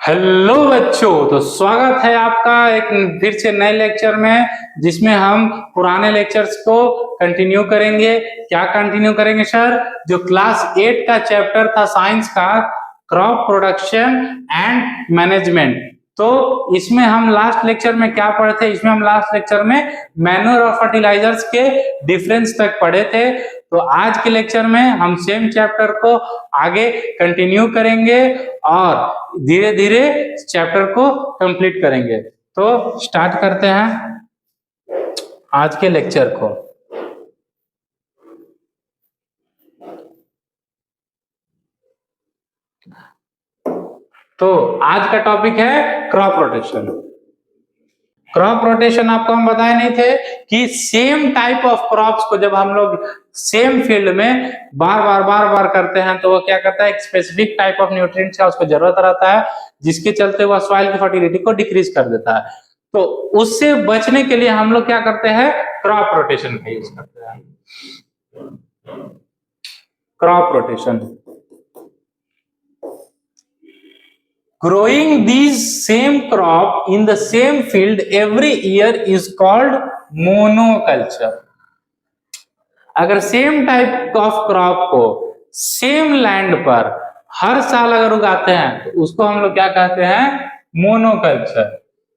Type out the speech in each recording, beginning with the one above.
Hello बच्चों, तो स्वागत है आपका एक फिर से नए लेक्चर में, जिसमें हम पुराने लेक्चर्स को कंटिन्यू करेंगे। क्या कंटिन्यू करेंगे सर? जो क्लास 8 का चैप्टर था साइंस का, क्रॉप प्रोडक्शन एंड मैनेजमेंट। तो इसमें हम लास्ट लेक्चर में क्या पढ़े थे? इसमें हम लास्ट लेक्चर में मैन्योर और फर्टिलाइजर्स के डिफरेंस तक पढ़े थे। तो आज के लेक्चर में हम सेम चैप्टर को आगे कंटिन्यू करेंगे और धीरे धीरे चैप्टर को कंप्लीट करेंगे। तो स्टार्ट करते हैं आज के लेक्चर को। तो आज का टॉपिक है क्रॉप रोटेशन। क्रॉप रोटेशन आपको हम बताए नहीं थे कि सेम टाइप ऑफ क्रॉप्स को जब हम लोग सेम फील्ड में बार बार करते हैं तो वो क्या करता है, एक स्पेसिफिक टाइप ऑफ न्यूट्रिएंट्स का उसको जरूरत रहता है, जिसके चलते वह सॉइल की फर्टिलिटी को डिक्रीज कर देता है। तो उससे बचने के लिए हम लोग क्या करते हैं, क्रॉप रोटेशन का यूज करते हैं। Crop rotation, growing these same crop in the same field every year is called monoculture। अगर सेम टाइप ऑफ क्रॉप को सेम लैंड पर हर साल अगर उगाते हैं तो उसको हम लोग क्या कहते हैं, monoculture.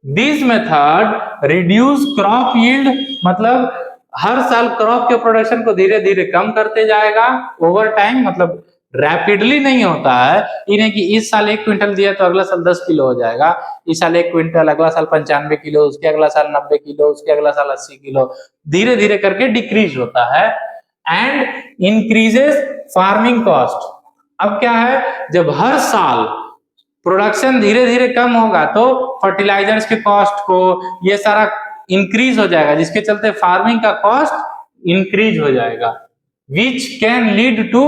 This method reduce crop yield, मतलब हर साल क्रॉप के प्रोडक्शन को धीरे धीरे कम करते जाएगा ओवर टाइम। मतलब रैपिडली नहीं होता है, ये नहीं कि इस साल 1 क्विंटल दिया तो अगला साल 10 किलो हो जाएगा, इस साल 1 क्विंटल, अगला साल 95 किलो, उसके अगला साल 90 किलो, उसके अगला साल 80 किलो, धीरे धीरे करके डिक्रीज होता है। And increases farming cost. अब क्या है, जब हर साल प्रोडक्शन धीरे धीरे कम होगा तो फर्टिलाइजर्स के कॉस्ट को ये सारा इंक्रीज हो जाएगा, जिसके चलते फार्मिंग का कॉस्ट इंक्रीज हो जाएगा, which can lead to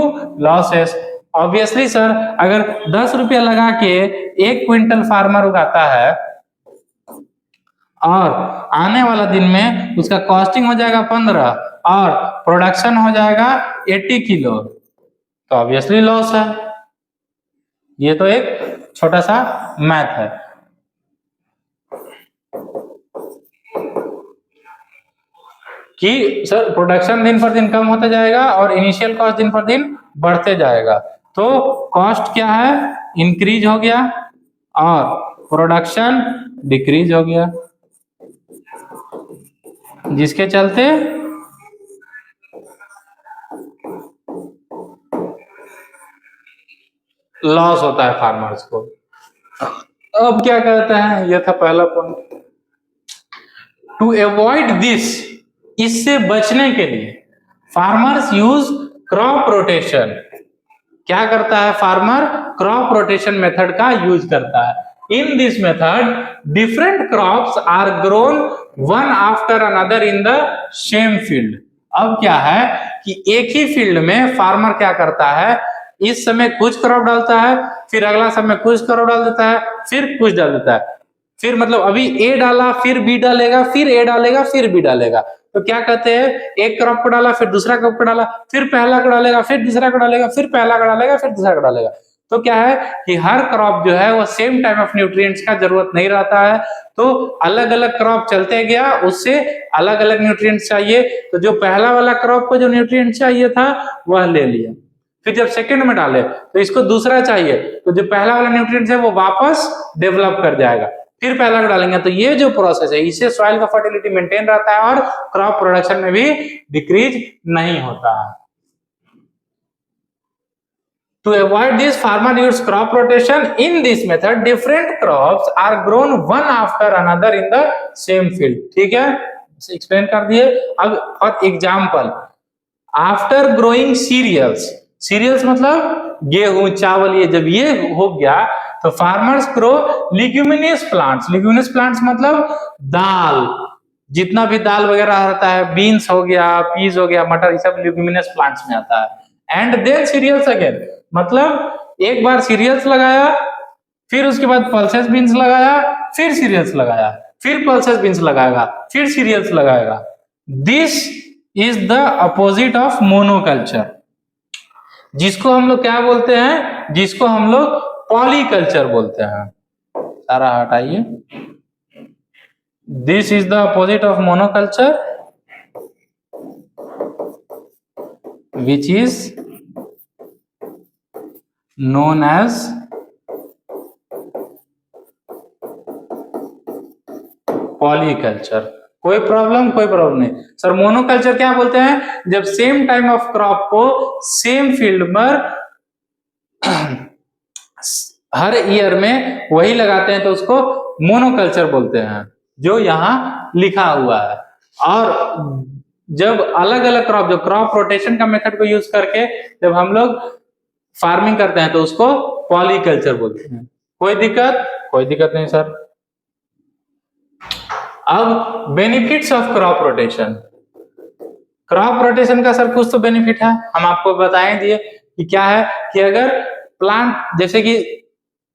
losses। Obviously sir, अगर 10 रुपया लगा के 1 क्विंटल फार्मर उगाता है और आने वाला दिन में उसका कॉस्टिंग हो जाएगा 15 और प्रोडक्शन हो जाएगा 80 किलो, तो ऑब्वियसली लॉस है। ये तो एक छोटा सा मैथ है। कि सर प्रोडक्शन दिन पर दिन कम होता जाएगा और इनिशियल कॉस्ट दिन पर दिन बढ़ते जाएगा, तो कॉस्ट क्या है, इंक्रीज हो गया और प्रोडक्शन डिक्रीज हो गया, जिसके चलते लॉस होता है फार्मर्स को। अब क्या कहते हैं, यह था पहला पॉइंट। टू अवॉइड दिस, इससे बचने के लिए फार्मर्स यूज क्रॉप रोटेशन। क्या करता है फार्मर, क्रॉप रोटेशन मेथड का यूज करता है। In this method different crops are grown one after another in the same field. अब क्या है कि एक ही फील्ड में फार्मर क्या करता है, इस समय कुछ क्रॉप डालता है, फिर अगला समय कुछ क्रॉप डाल देता है, फिर कुछ डाल देता है, फिर मतलब अभी ए डाला फिर बी डालेगा, फिर ए डालेगा फिर बी डालेगा। तो क्या कहते हैं, एक क्रॉप को डाला फिर दूसरा क्रॉप को डाला, फिर पहला को डालेगा, फिर दूसरा को डालेगा, फिर पहला को डालेगा, फिर दूसरा को डालेगा। तो क्या है कि हर क्रॉप जो है वो सेम टाइप ऑफ न्यूट्रिएंट्स का जरूरत नहीं रहता है, तो अलग अलग क्रॉप चलते गया, उससे अलग अलग न्यूट्रिएंट्स चाहिए, तो जो पहला वाला क्रॉप को जो न्यूट्रिएंट्स चाहिए था वह ले लिया। फिर जब सेकंड में डाले तो इसको दूसरा चाहिए, तो जो पहला वाला न्यूट्रिएंट्स है वो वापस डेवलप कर जाएगा, फिर पहला को डालेंगे। तो ये जो प्रोसेस है, इससे सॉइल का फर्टिलिटी मेंटेन रहता है और क्रॉप प्रोडक्शन में भी डिक्रीज नहीं होता है। To avoid this, farmer use crop rotation. In this method, different crops are grown one after another in the same field। ठीक है, एक्सप्लेन कर दिए। अब और example, after growing cereals, cereals मतलब गेहूं चावल, ये जब ये हो गया तो farmers grow leguminous plants. Leguminous plants मतलब दाल, जितना भी दाल वगैरह रहता है, बीन्स हो गया, पीज हो गया, मटर, ये सब लिग्यूमिनियस प्लांट्स में आता है। एंड देन सीरियल्स अगेन, मतलब एक बार सीरियल्स लगाया, फिर उसके बाद पल्सेस बीन्स लगाया, फिर सीरियल्स लगाया, फिर पल्सेस बीन्स लगाएगा, फिर सीरियल्स लगाएगा। This is the opposite of monoculture, जिसको हम लोग क्या बोलते हैं, जिसको हम लोग पॉलीकल्चर बोलते हैं। सारा हटाइए। This is the opposite of monoculture which is known as polyculture. कोई प्रॉब्लम नहीं सर। मोनोकल्चर क्या बोलते हैं? जब सेम टाइम ऑफ क्रॉप को सेम फील्ड पर हर ईयर में वही लगाते हैं तो उसको मोनोकल्चर बोलते हैं, जो यहाँ लिखा हुआ है। और जब अलग अलग क्रॉप, जो क्रॉप रोटेशन का मेथड को यूज करके जब हम लोग फार्मिंग करते हैं तो उसको पॉलीकल्चर बोलते हैं। कोई दिक्कत नहीं सर। अब benefits of crop rotation. Crop rotation का सर कुछ तो बेनिफिट है, हम आपको बताएं दिए कि क्या है कि अगर प्लांट जैसे कि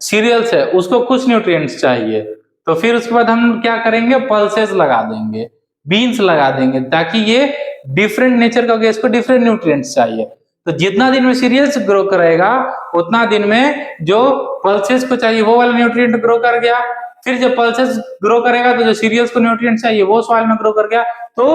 सीरियल्स है उसको कुछ न्यूट्रिएंट्स चाहिए तो फिर उसके बाद हम क्या करेंगे, पल्सेस लगा देंगे, बीन्स लगा देंगे, ताकि ये डिफरेंट नेचर का, इसको डिफरेंट न्यूट्रिएंट्स चाहिए। तो जितना दिन में सीरियल्स ग्रो करेगा उतना दिन में जो पल्सेस को चाहिए वो वाला न्यूट्रिएंट ग्रो कर गया। फिर जब पल्सेस ग्रो करेगा तो जो सीरियल्स को न्यूट्रिएंट चाहिए वो सॉइल में ग्रो कर गया। तो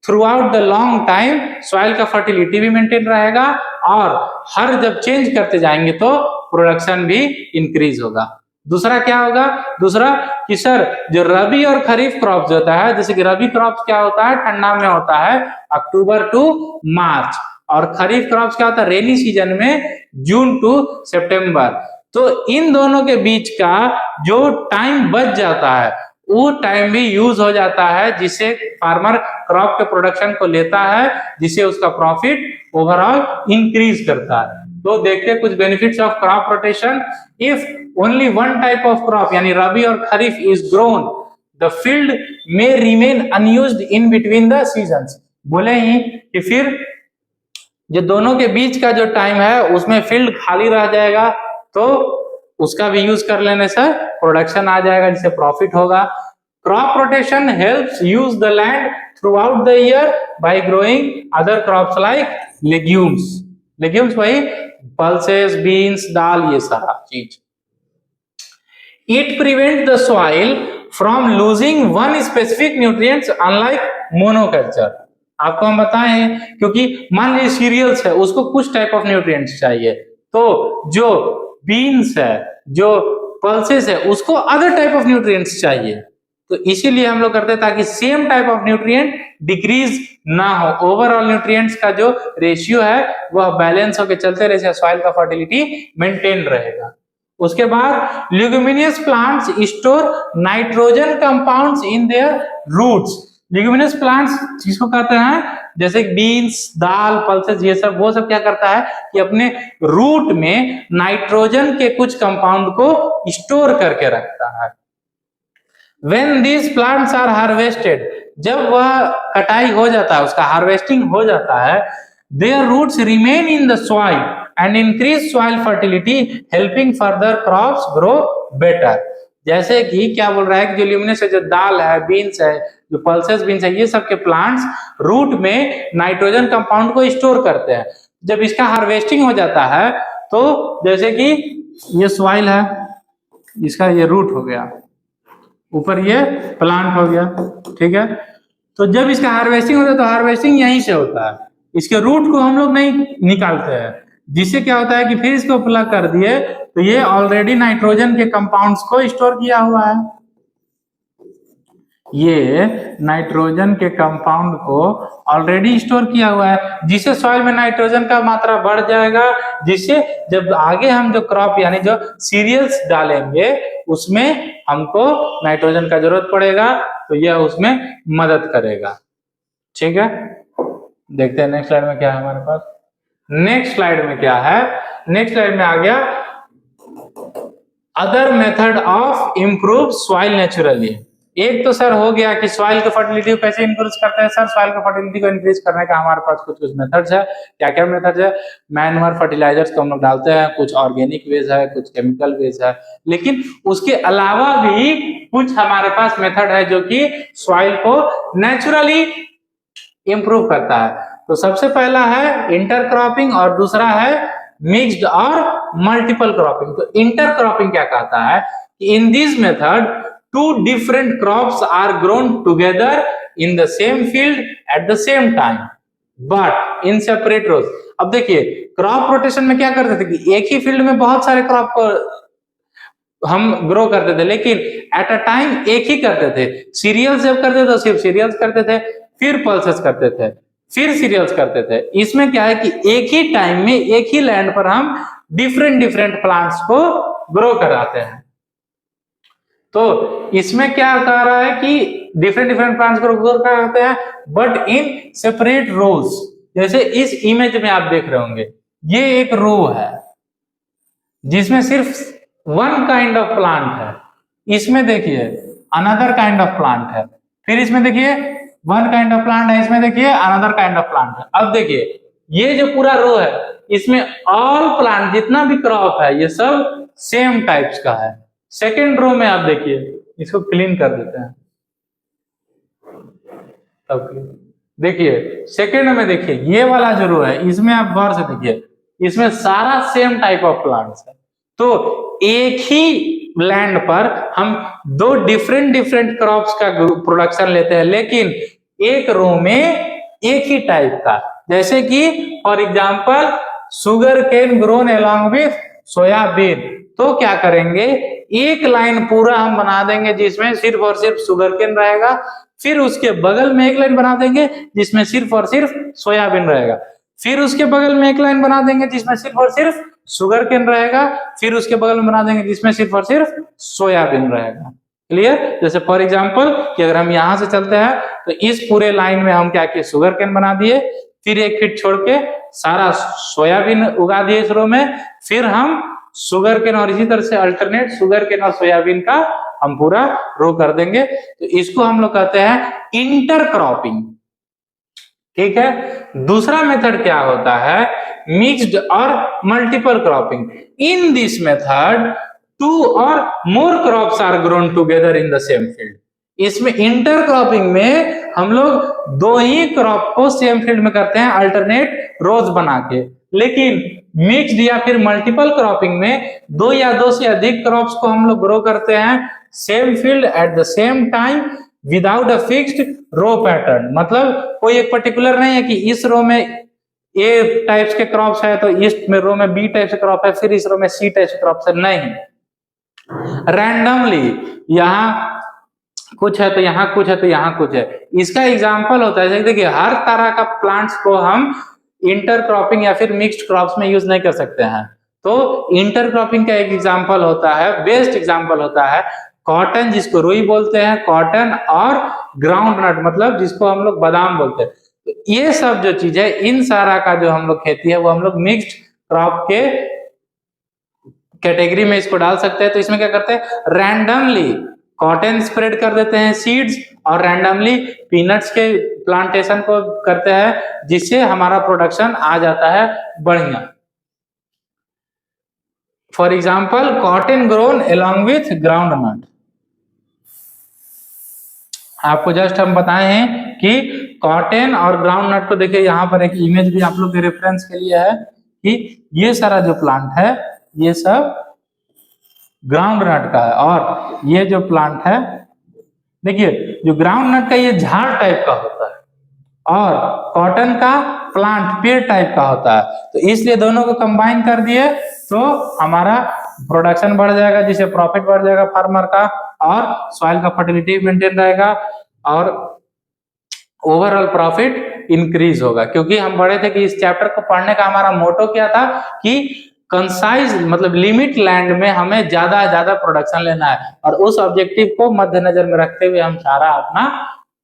through out the long time soil का फर्टिलिटी भी मेंटेन रहेगा और हर जब चेंज करते जाएंगे तो प्रोडक्शन भी इंक्रीज होगा। दूसरा क्या होगा? दूसरा कि सर जो रबी और खरीफ क्रॉप होता है, जैसे कि रबी क्रॉप क्या होता है, ठंडा में होता है अक्टूबर टू मार्च, और खरीफ क्रॉप्स क्या होता है रेनी सीजन में जून टू सितंबर। तो इन दोनों के बीच का जो टाइम बच जाता है वो टाइम भी यूज हो जाता है, जिससे फार्मर क्रॉप के प्रोडक्शन को लेता है, जिससे उसका प्रॉफिट ओवरऑल इंक्रीज करता है। तो देखते हैं कुछ benefits of crop rotation. If only one type of crop यानी रबी और kharif is grown, the field may remain unused in between the seasons. बोले ही कि फिर जो दोनों के बीच का जो टाइम है उसमें फील्ड खाली रह जाएगा, तो उसका भी यूज कर लेने से प्रोडक्शन आ जाएगा, जिससे प्रॉफिट होगा। Crop rotation helps use the land through out the year by growing other crops like legumes वही पल्सेस, बीन्स, दाल, ये सारा चीज। It prevent the soil from losing one specific nutrients unlike monoculture. आपको हम बताएं, क्योंकि मान लीजिए सीरियल्स है उसको कुछ टाइप ऑफ न्यूट्रिएंट्स चाहिए, तो जो बीन्स है, जो पल्सेस है, उसको अदर टाइप ऑफ न्यूट्रिएंट्स चाहिए। तो इसीलिए हम लोग करते हैं ताकि same type of nutrient decrease ना हो, ओवरऑल न्यूट्रिएंट्स का जो रेशियो है वह बैलेंस होकर चलते रहे, सॉइल का फर्टिलिटी मेंटेन रहेगा। उसके बाद luminous plants store nitrogen compounds in their roots. Luminous plants जिसको कहते हैं जैसे बीन्स, दाल, पल्सेस, ये सब, वो सब क्या करता है कि अपने रूट में नाइट्रोजन के कुछ कंपाउंड को स्टोर करके रखता है। When these plants are harvested, जब वह कटाई हो जाता है, उसका हार्वेस्टिंग हो जाता है, their roots remain in the soil and increase soil fertility, helping further crops grow better। जैसे कि क्या बोल रहा है कि जो ल्यूमिनस है, जो दाल है, बीन्स है, जो पल्सेस बीन्स है, ये सब के प्लांट्स रूट में नाइट्रोजन कंपाउंड को स्टोर करते हैं। जब इसका हार्वेस्टिंग हो जाता है तो जैसे कि ये सॉइल है, इसका ये रूट हो गया, ऊपर ये प्लांट हो गया, ठीक है। तो जब इसका हार्वेस्टिंग होता है तो हार्वेस्टिंग यहीं से होता है, इसके रूट को हम लोग नहीं निकालते हैं, जिससे क्या होता है कि फिर इसको प्लग कर दिए तो ये ऑलरेडी नाइट्रोजन के कंपाउंड्स को स्टोर किया हुआ है। ये नाइट्रोजन के कंपाउंड को ऑलरेडी स्टोर किया हुआ है, जिससे सॉइल में नाइट्रोजन का मात्रा बढ़ जाएगा, जिससे जब आगे हम जो क्रॉप यानी जो सीरियल्स डालेंगे उसमें हमको नाइट्रोजन का जरूरत पड़ेगा, तो यह उसमें मदद करेगा। ठीक है, देखते हैं नेक्स्ट स्लाइड में क्या है हमारे पास। नेक्स्ट स्लाइड में क्या है? नेक्स्ट स्लाइड में आ गया other method of improve soil naturally. एक तो सर हो गया कि सॉइल की फर्टिलिटी को कैसे इंक्रीज करते हैं। सर सॉइल की फर्टिलिटी को इंक्रीज करने का हमारे पास कुछ कुछ मेथड्स है। क्या क्या मेथड्स है? मैन्युअर फर्टिलाइजर्स को हम लोग डालते हैं, कुछ ऑर्गेनिक वेज है, कुछ केमिकल वेज है, लेकिन उसके अलावा भी कुछ हमारे पास मेथड है जो कि सॉइल को नेचुरली इंप्रूव करता है। तो सबसे पहला है इंटरक्रॉपिंग और दूसरा है मिक्स्ड और मल्टीपल क्रॉपिंग। तो इंटरक्रॉपिंग क्या कहता है in this method two different crops are grown together in the same field at the same time but in separate rows. अब देखिए क्रॉप रोटेशन में क्या करते थे कि एक ही फील्ड में बहुत सारे क्रॉप को हम ग्रो करते थे, लेकिन एट अ टाइम एक ही करते थे। सीरियल्स जब करते थे तो सिर्फ सीरियल्स करते थे, फिर पल्सेस करते थे, फिर सीरियल्स करते थे। इसमें क्या है कि एक ही टाइम में एक ही लैंड पर हम डिफरेंट डिफरेंट प्लांट्स को ग्रो कराते हैं। तो इसमें क्या कह रहा है कि डिफरेंट डिफरेंट प्लांट्स को ग्रो कराते हैं बट इन सेपरेट रोज। जैसे इस इमेज में आप देख रहे होंगे, ये एक रो है जिसमें सिर्फ वन काइंड ऑफ प्लांट है। इसमें देखिए अनदर काइंड ऑफ प्लांट है, फिर इसमें देखिए वन काइंड ऑफ प्लांट है, इसमें देखिए अनदर काइंड ऑफ प्लांट है। अब देखिए ये जो पूरा रो है इसमें ऑल प्लांट जितना भी क्रॉप है ये सब सेम टाइप्स का है। सेकेंड रो में आप देखिए, इसको क्लीन कर देते हैं तब देखिए सेकेंड में देखिए ये वाला जो रो है इसमें आप गौर से देखिए, इसमें सारा सेम टाइप ऑफ प्लांट्स है। तो एक ही लैंड पर हम दो डिफरेंट डिफरेंट क्रॉप्स का प्रोडक्शन लेते हैं, लेकिन एक रो में एक ही टाइप का। जैसे कि for example sugarcane grown along with soybean, तो क्या करेंगे एक लाइन पूरा हम बना देंगे जिसमें सिर्फ और सिर्फ शुगर केन रहेगा, फिर उसके बगल में एक लाइन बना देंगे जिसमें सिर्फ और सिर्फ सोयाबीन रहेगा, फिर उसके बगल में एक लाइन बना देंगे जिसमें सिर्फ और सिर्फ शुगर केन रहेगा, फिर उसके बगल में बना देंगे जिसमें सिर्फ और सिर्फ सोयाबीन रहेगा। क्लियर? जैसे फॉर एग्जांपल कि अगर हम यहां से चलते हैं तो इस पूरे लाइन में हम क्या किए, शुगर केन बना दिए, फिर एक फीट छोड़ के सारा सोयाबीन उगा दिए इस रो में, फिर हम शुगर केन और इसी तरह से अल्टरनेट शुगर केन और सोयाबीन का हम पूरा रो कर देंगे। तो इसको हम लोग कहते हैं इंटरक्रॉपिंग। ठीक है। दूसरा मेथड क्या होता है, मिक्स्ड और multiple cropping. In this method two और more crops are grown together in the same field. इसमें इंटरक्रॉपिंग में हम लोग दो ही क्रॉप को सेम फील्ड में करते हैं अल्टरनेट रोज बना के, लेकिन मिक्स्ड या फिर मल्टीपल क्रॉपिंग में दो या दो से अधिक क्रॉप्स को हम लोग ग्रो करते हैं same field at the same time without a fixed row pattern. मतलब कोई एक पर्टिकुलर नहीं है कि इस रो में ए टाइप्स के क्रॉप्स है तो इस में रो में बी टाइप से क्रॉप है, फिर इस रो में सी टाइप से क्रॉप्स है, नहीं, रैंडमली यहाँ कुछ है तो यहाँ कुछ है तो यहाँ कुछ है। इसका एग्जांपल होता है, देखिए हर तरह का प्लांट्स को हम इंटरक्रॉपिंग या फिर मिक्स्ड क्रॉप्स में यूज नहीं कर सकते हैं। तो इंटरक्रॉपिंग का एक एग्जांपल होता है, बेस्ट एग्जांपल होता है कॉटन, जिसको रुई बोलते हैं, कॉटन और ग्राउंड नट मतलब जिसको हम लोग बादाम बोलते हैं। तो ये सब जो चीज है इन सारा का जो हम लोग खेती है वो हम लोग मिक्स्ड क्रॉप के कैटेगरी में इसको डाल सकते हैं। तो इसमें क्या करते हैं, रैंडमली कॉटन स्प्रेड कर देते हैं सीड्स और रैंडमली पीनट्स के प्लांटेशन को करते हैं, जिससे हमारा प्रोडक्शन आ जाता है बढ़िया। For example cotton grown along with groundnut. आपको जस्ट हम बताए हैं कि कॉटन और ग्राउंड नट को देखिए, यहाँ पर एक इमेज भी आप लोग के रेफरेंस के लिए है कि ये सारा जो प्लांट है ये सब ग्राउंड नट का है, और ये जो प्लांट है देखिए जो ग्राउंड नट का ये झाड़ टाइप का होता है और कॉटन का प्लांट पेड़ टाइप का होता है। तो इसलिए दोनों को कंबाइन कर दिए तो हमारा प्रोडक्शन बढ़ जाएगा, जिससे प्रॉफिट बढ़ जाएगा फार्मर का, और सॉइल का फर्टिलिटी मेंटेन रहेगा और ओवरऑल प्रॉफिट इंक्रीज होगा। क्योंकि हम बड़े थे कि इस चैप्टर को पढ़ने का हमारा मोटो क्या था कि कंसाइज मतलब लिमिट लैंड में हमें ज्यादा प्रोडक्शन लेना है, और उस ऑब्जेक्टिव को मद्देनजर में रखते हुए हम सारा अपना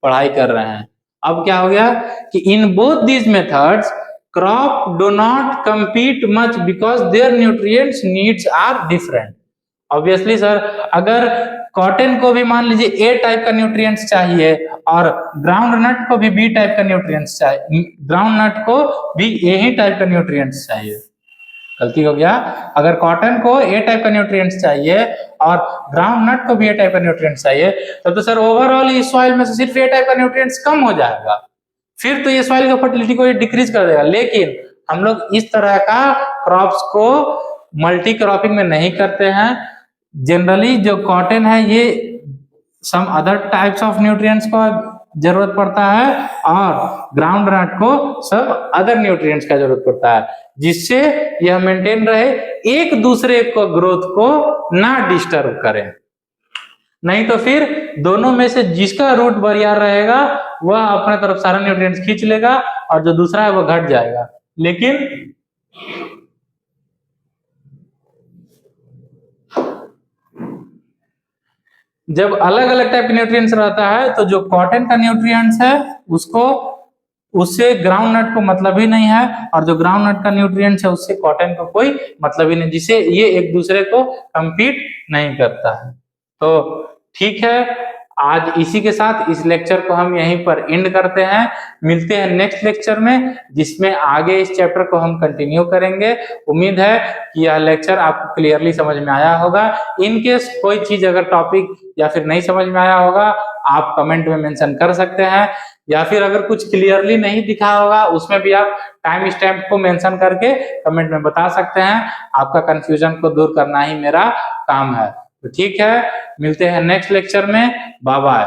पढ़ाई कर रहे हैं। अब क्या हो गया कि in both these methods crop do not compete much because their nutrients needs are different. Obviously sir, अगर कॉटन को भी मान लीजिए ए टाइप का न्यूट्रिएंट्स चाहिए और ग्राउंड नट को भी बी टाइप का न्यूट्रिएंट्स चाहिए, ग्राउंड नट को भी ए ही टाइप का न्यूट्रिएंट्स चाहिए, गलती हो गया, अगर कॉटन को ए टाइप का न्यूट्रिएंट्स चाहिए और ग्राउंड नट को भी ए टाइप का न्यूट्रिएंट्स चाहिए, तब तो सर ओवरऑल इस सॉइल में से सिर्फ ए टाइप का न्यूट्रिएंट्स कम हो जाएगा, फिर तो ये सॉइल का फर्टिलिटी को डिक्रीज कर देगा। लेकिन हम लोग इस तरह का क्रॉप्स को मल्टी क्रॉपिंग में नहीं करते हैं, जनरली जो कॉटन है ये some other types of nutrients को जरूरत पड़ता है और ग्राउंड नट को सब अदर न्यूट्रिएंट्स का जरूरत पड़ता है, जिससे यह मेंटेन रहे, एक दूसरे को ग्रोथ को ना डिस्टर्ब करें। नहीं तो फिर दोनों में से जिसका रूट बरियार रहेगा वह अपने तरफ सारा न्यूट्रिएंट्स खींच लेगा और जो दूसरा है वह घट जाएगा। लेकिन जब अलग अलग टाइप के न्यूट्रिएंट्स रहता है तो जो कॉटन का न्यूट्रिएंट्स है उसको उससे ग्राउंड नट को मतलब ही नहीं है, और जो ग्राउंड नट का न्यूट्रिएंट्स है उससे कॉटन को कोई मतलब ही नहीं, जिससे ये एक दूसरे को कंपीट नहीं करता है। तो ठीक है, आज इसी के साथ इस लेक्चर को हम यहीं पर एंड करते हैं। मिलते हैं नेक्स्ट लेक्चर में, जिसमें आगे इस चैप्टर को हम कंटिन्यू करेंगे। उम्मीद है कि यह लेक्चर आपको क्लियरली समझ में आया होगा। इन केस कोई चीज अगर टॉपिक या फिर नहीं समझ में आया होगा आप कमेंट में मेंशन कर सकते हैं, या फिर अगर कुछ क्लियरली नहीं दिखा होगा उसमें भी आप टाइम स्टैम्प को मेंशन करके कमेंट में बता सकते हैं। आपका कंफ्यूजन को दूर करना ही मेरा काम है। तो ठीक है, मिलते हैं नेक्स्ट लेक्चर में। Bye bye.